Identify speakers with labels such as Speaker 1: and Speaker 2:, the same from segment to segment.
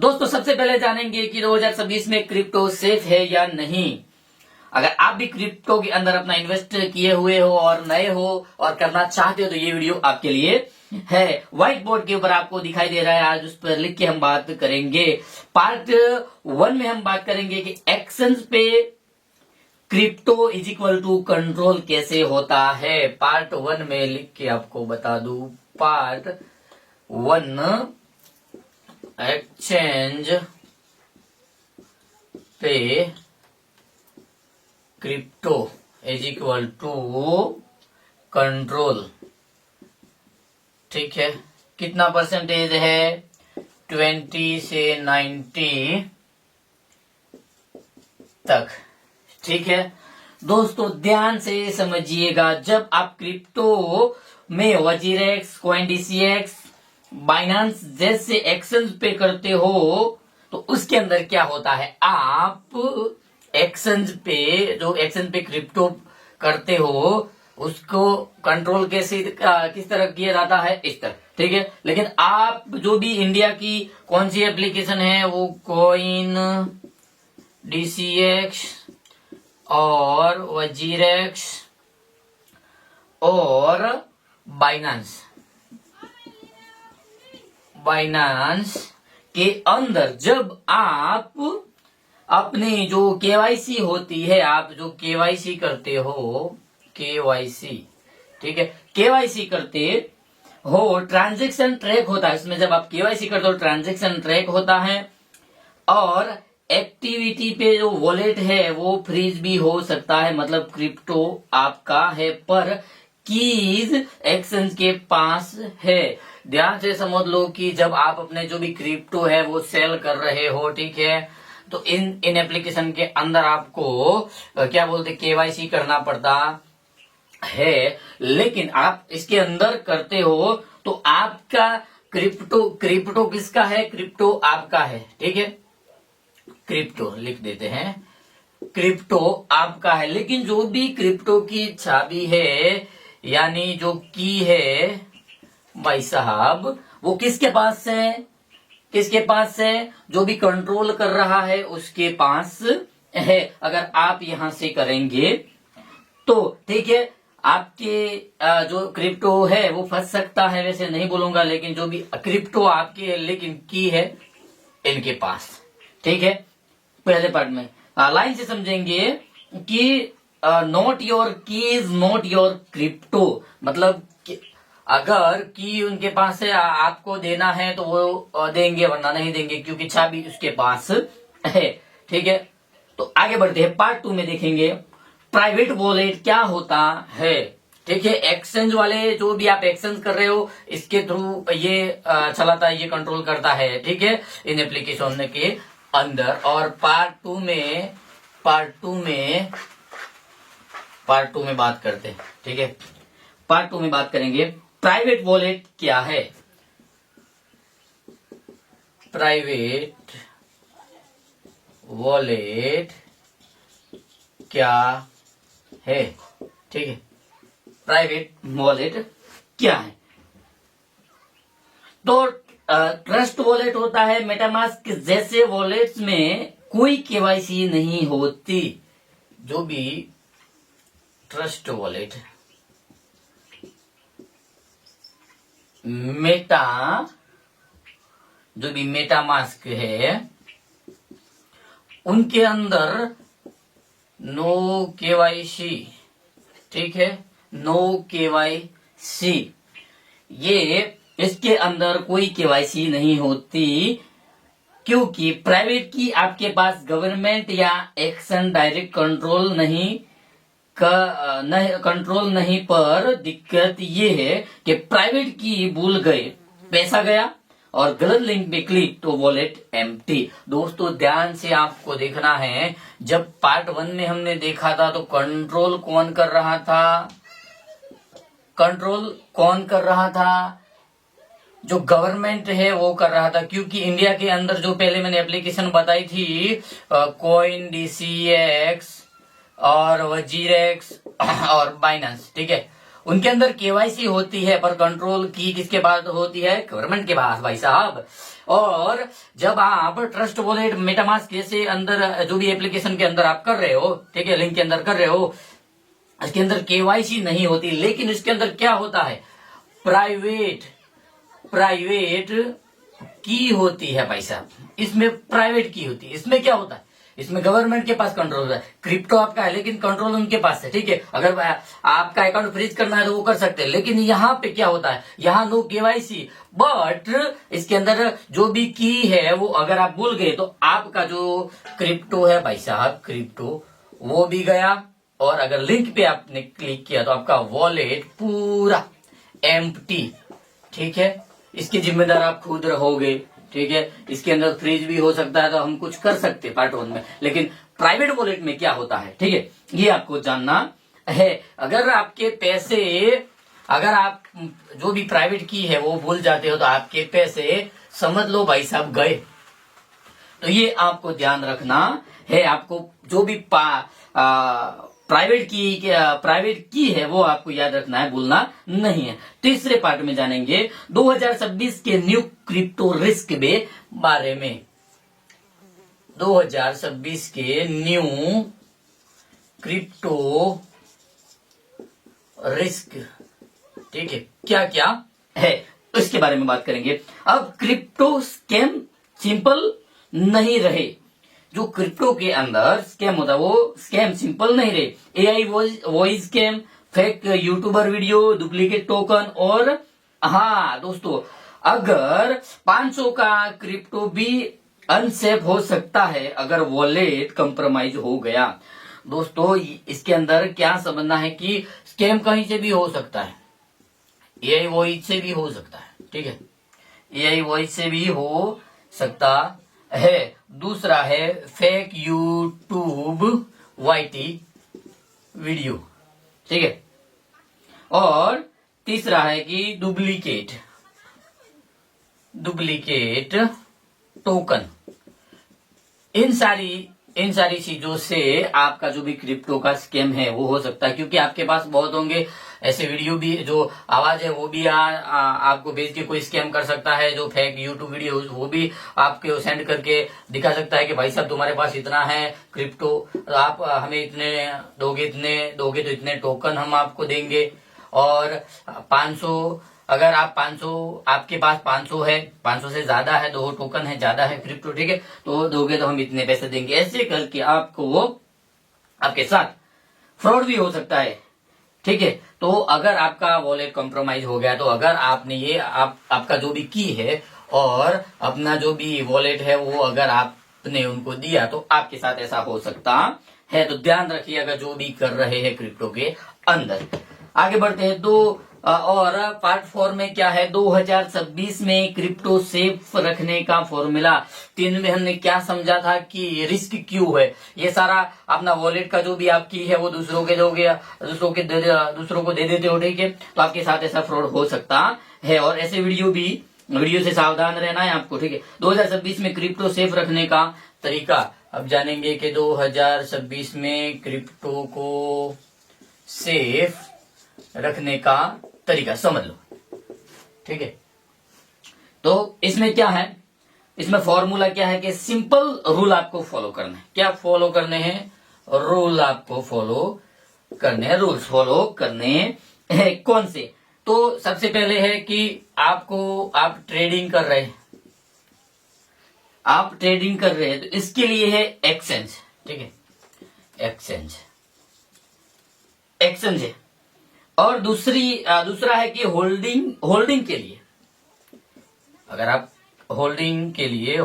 Speaker 1: दोस्तों सबसे पहले जानेंगे कि 2026 में क्रिप्टो सेफ है या नहीं। अगर आप भी क्रिप्टो के अंदर अपना इन्वेस्ट किए हुए हो और नए हो और करना चाहते हो तो ये वीडियो आपके लिए है। व्हाइट बोर्ड के ऊपर आपको दिखाई दे रहा है, आज उस पर लिख के हम बात करेंगे। पार्ट 1 में हम बात करेंगे कि एक्सचेंज पे crypto is equal to control कैसे होता है। पार्ट 1 में लिख के आपको बता दूं, पार्ट 1 एक्सचेंज पे crypto is equal to control. ठीक है, कितना परसेंटेज है? 20 से 90 तक। ठीक है दोस्तों, ध्यान से समझिएगा। जब आप क्रिप्टो में वजीरेक्स, कॉइनडीसीएक्स, बाइनेंस जैसे एक्सचेंज पे करते हो तो उसके अंदर क्या होता है, आप एक्सचेंज पे क्रिप्टो करते हो उसको कंट्रोल किस तरह किया जाता है, इस तरह। ठीक है, लेकिन आप जो भी इंडिया की कौन सी एप्लीकेशन है, वो कॉइन डीसीएक्स और वजीरेक्स और बाइनेंस के अंदर जब आप अपनी जो केवाईसी होती है, आप जो केवाईसी करते हो, केवाईसी, ठीक है, केवाईसी करते हो, ट्रांजैक्शन ट्रैक होता है। इसमें जब आप केवाईसी करते हो ट्रांजैक्शन ट्रैक होता है और एक्टिविटी पे जो वॉलेट है वो फ्रीज भी हो सकता है। मतलब क्रिप्टो आपका है पर कीज एक्सचेंज के पास है। ध्यान से समझ लो कि जब आप अपने जो भी क्रिप्टो है वो सेल कर रहे हो, ठीक है, तो इन एप्लीकेशन के अंदर आपको क्या बोलते, केवाईसी करना पड़ता है। लेकिन आप इसके अंदर करते हो तो आपका क्रिप्टो किसका है? क्रिप्टो आपका है। ठीक है, क्रिप्टो लिख देते हैं, क्रिप्टो आपका है। लेकिन जो भी क्रिप्टो की चाबी है, यानी जो की है भाई साहब, वो किसके पास है? किसके पास है? जो भी कंट्रोल कर रहा है उसके पास है। अगर आप यहां से करेंगे तो ठीक है, आपके जो क्रिप्टो है वो फंस सकता है, वैसे नहीं बोलूंगा, लेकिन जो भी क्रिप्टो आपके है लेकिन की है इनके पास। ठीक है, पहले पार्ट में लाइन से समझेंगे कि नॉट योर की इज नॉट योर क्रिप्टो। मतलब अगर की उनके पास है, आपको देना है तो वो देंगे, वरना नहीं देंगे, क्योंकि चाबी उसके पास है। ठीक है, तो आगे बढ़ते हैं, पार्ट 2 में देखेंगे प्राइवेट वॉलेट क्या होता है। ठीक है, एक्सचेंज वाले जो भी आप एक्सचेंज कर रहे हो इसके थ्रू ये चलाता है, ये कंट्रोल करता है। ठीक है, इन एप्लीकेशन के अंदर। और पार्ट टू में बात करते हैं। ठीक है, पार्ट 2 में बात करेंगे प्राइवेट वॉलेट क्या है। प्राइवेट वॉलेट क्या है? ठीक है, प्राइवेट वॉलेट क्या है? तो ट्रस्ट वॉलेट होता है। मेटामास्क जैसे वॉलेट्स में कोई केवाईसी नहीं होती। जो भी ट्रस्ट वॉलेट, जो भी मेटामास्क है उनके अंदर नो केवाईसी। ठीक है, नो केवाईसी, ये इसके अंदर कोई केवाईसी नहीं होती, क्योंकि प्राइवेट की आपके पास गवर्नमेंट या एक्शन डायरेक्ट कंट्रोल नहीं। पर दिक्कत ये है कि प्राइवेट की भूल गए, पैसा गया और गलत लिंक पे क्लिक तो वॉलेट एम्प्टी। दोस्तों ध्यान से आपको देखना है, जब पार्ट 1 में हमने देखा था तो कंट्रोल कौन कर रहा था? जो गवर्नमेंट है वो कर रहा था, क्योंकि इंडिया के अंदर जो पहले मैंने एप्लीकेशन बताई थी, कॉइन डीसीएक्स और वजीरेक्स और बाइनेंस, ठीक है, उनके अंदर केवाईसी होती है, पर कंट्रोल की किसके पास होती है? गवर्नमेंट के पास भाई साहब। और जब आप ट्रस्ट वॉलेट मेटामास्क जैसे अंदर जो भी एप्लीकेशन के अंदर आप कर रहे हो, ठीक है, लिंक के अंदर कर रहे हो, इसके अंदर केवाईसी नहीं होती, लेकिन इसके अंदर क्या होता है? प्राइवेट की होती है भाई साहब। इसमें प्राइवेट की होती है। इसमें क्या होता है? इसमें गवर्नमेंट के पास कंट्रोल होता है। क्रिप्टो आपका है लेकिन कंट्रोल उनके पास है, ठीक है। अगर आपका अकाउंट फ्रीज करना है तो वो कर सकते हैं, लेकिन यहाँ पे क्या होता है? यहाँ नो केवाईसी, बट इसके अंदर जो भी की है वो अगर आप भूल गए तो आपका जो क्रिप्टो है भाई साहब, क्रिप्टो वो भी गया। और अगर लिंक पे आपने क्लिक किया तो आपका वॉलेट पूरा एम्प्टी, ठीक है। इसके जिम्मेदार आप खुद रहोगे, ठीक है। इसके अंदर फ्रीज भी हो सकता है, तो हम कुछ कर सकते हैं पार्ट 1 में, लेकिन प्राइवेट वॉलेट में क्या होता है, ठीक है, ये आपको जानना है। अगर आपके पैसे, अगर आप जो भी प्राइवेट की है वो भूल जाते हो तो आपके पैसे समझ लो भाई साहब गए। तो ये आपको ध्यान रखना है। आपको जो भी प्राइवेट की है वो आपको याद रखना है, भूलना नहीं है। तीसरे पार्ट में जानेंगे 2026 के न्यू क्रिप्टो रिस्क के बारे में। 2026 के न्यू क्रिप्टो रिस्क, ठीक है, क्या क्या है इसके बारे में बात करेंगे। अब क्रिप्टो स्कैम सिंपल नहीं रहे। जो क्रिप्टो के अंदर स्कैम होता है वो स्कैम सिंपल नहीं रहे। AI voice scam, fake YouTuber video, duplicate token, और हाँ दोस्तों, अगर 500 का क्रिप्टो भी अनसेफ हो सकता है अगर वॉलेट कंप्रोमाइज हो गया। दोस्तों इसके अंदर क्या समझना है कि स्कैम कहीं से भी हो सकता है, एआई वॉइस से भी हो सकता है, ठीक है, एआई वॉइस से भी हो सकता है। दूसरा है फेक यूट्यूब वाईटी वीडियो, ठीक है। और तीसरा है कि डुप्लीकेट टोकन। इन सारी चीजों से आपका जो भी क्रिप्टो का स्कैम है वो हो सकता है, क्योंकि आपके पास बहुत होंगे ऐसे वीडियो भी, जो आवाज है वो भी आपको भेज के कोई स्कैम कर सकता है। जो फेक यूट्यूब वीडियो वो भी आपको सेंड करके दिखा सकता है कि भाई साहब तुम्हारे पास इतना है क्रिप्टो, आप हमें इतने दोगे तो इतने टोकन हम आपको देंगे। और 500, अगर आप 500, आपके पास 500 है, 500 से ज्यादा है, 2 टोकन है, ज्यादा है क्रिप्टो, ठीक है, तो दोगे तो हम इतने पैसे देंगे। ऐसे करके आपको वो आपके साथ फ्रॉड भी हो सकता है, ठीक है। तो अगर आपका वॉलेट कॉम्प्रोमाइज हो गया, तो अगर आपने ये आपका जो भी की है और अपना जो भी वॉलेट है वो अगर आपने उनको दिया तो आपके साथ ऐसा हो सकता है। तो ध्यान रखिएगा जो भी कर रहे हैं क्रिप्टो के अंदर। आगे बढ़ते हैं। और पार्ट 4 में क्या है, 2026 में क्रिप्टो सेफ रखने का फॉर्मूला। 3 में हमने क्या समझा था कि रिस्क क्यों है। ये सारा अपना वॉलेट का जो भी आपकी है वो दूसरों को दे देते हो, ठीक है, तो आपके साथ ऐसा फ्रॉड हो सकता है। और ऐसे वीडियो से सावधान रहना है आपको, ठीक है। 2026 में क्रिप्टो सेफ रखने का तरीका अब जानेंगे कि 2026 में क्रिप्टो को सेफ रखने का तरीका समझ लो, ठीक है। तो इसमें क्या है, इसमें फॉर्मूला क्या है कि सिंपल रूल आपको फॉलो करने हैं। क्या फॉलो करने हैं? रूल आपको फॉलो करने हैं। रूल्स फॉलो करने हैं। कौन से? तो सबसे पहले है कि आप ट्रेडिंग कर रहे हैं, तो इसके लिए है एक्सचेंज, ठीक है, एक्सचेंज है। और दूसरा है कि होल्डिंग के लिए, अगर आप होल्डिंग के लिए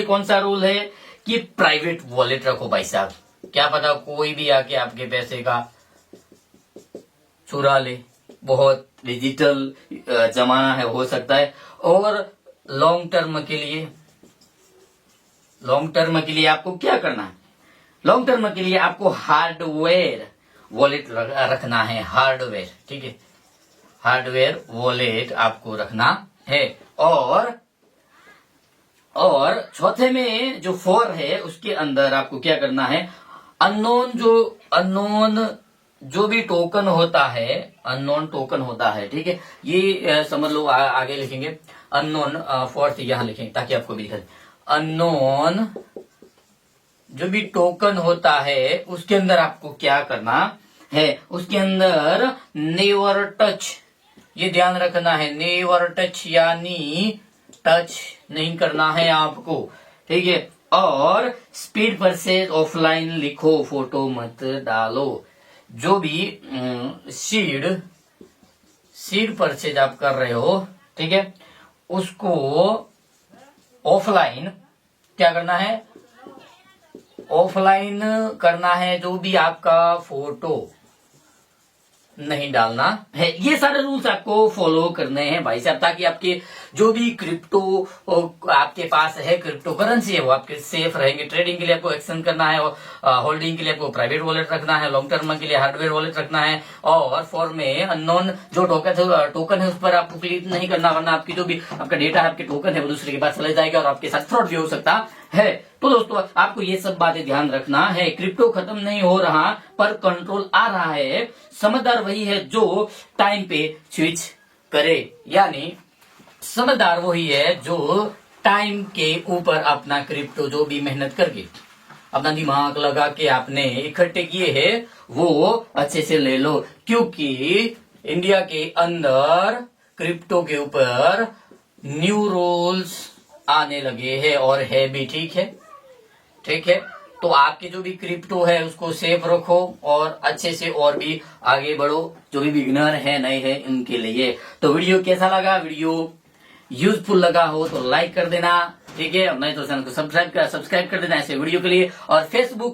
Speaker 1: कौन सा रूल है कि प्राइवेट वॉलेट रखो भाई साहब। क्या पता कोई भी आके आपके पैसे का चुरा ले, बहुत डिजिटल जमाना है, हो सकता है। और लॉन्ग टर्म के लिए आपको क्या करना है? लॉन्ग टर्म के लिए आपको हार्डवेयर वॉलेट रखना है, हार्डवेयर, ठीक है, हार्डवेयर वॉलेट आपको रखना है। और चौथे में जो 4 है उसके अंदर आपको क्या करना है, अननोन जो भी टोकन होता है, अननोन टोकन होता है, ठीक है, ये समझ लो। आगे लिखेंगे अननोन, फोर्थ यहां लिखेंगे ताकि आपको भी दिखाई। अननोन जो भी टोकन होता है उसके अंदर आपको क्या करना है, उसके अंदर नेवर टच, ये ध्यान रखना है, नेवर टच यानी टच नहीं करना है आपको, ठीक है। और स्पीड परचेज ऑफलाइन लिखो, फोटो मत डालो। जो भी सीड परचेज आप कर रहे हो, ठीक है, उसको ऑफलाइन क्या करना है, ऑफलाइन करना है। जो भी आपका फोटो नहीं डालना है, ये सारे रूल्स आपको फॉलो करने हैं भाई साहब, ताकि आपके जो भी क्रिप्टो आपके पास है, क्रिप्टो करेंसी है, वो आपके सेफ रहेंगे। ट्रेडिंग के लिए आपको एक्सचेंज करना है, और होल्डिंग के लिए आपको प्राइवेट वॉलेट रखना है, लॉन्ग टर्म के लिए हार्डवेयर वॉलेट रखना है, और फॉर में अननोन जो टोकन है उस पर आपको क्लिक नहीं करना, वरना आपकी जो भी आपका डेटा है, आपके टोकन है, वो दूसरे के पास चले जाएगा और आपके साथ फ्रॉड भी हो सकता है। तो दोस्तों आपको ये सब बातें ध्यान रखना है। क्रिप्टो खत्म नहीं हो रहा, पर कंट्रोल आ रहा है। समझदार वही है जो टाइम पे स्विच करे, यानी समझदार वही है जो टाइम के ऊपर अपना क्रिप्टो जो भी मेहनत करके, अपना दिमाग लगा के आपने इकट्ठे किए हैं, वो अच्छे से ले लो। क्योंकि इंडिया के अंदर क्रिप्टो के ऊपर न्यू रूल्स आने लगे हैं, और है भी, ठीक है, ठीक है। तो आपके जो भी क्रिप्टो है उसको सेफ रखो और अच्छे से और भी आगे बढ़ो। जो भी बिगिनर है, नए हैं, उनके लिए। तो वीडियो कैसा लगा, वीडियो यूजफुल लगा हो तो लाइक कर देना, ठीक है, नहीं तो चैनल को सब्सक्राइब कर देना ऐसे वीडियो के लिए। और फेसबुक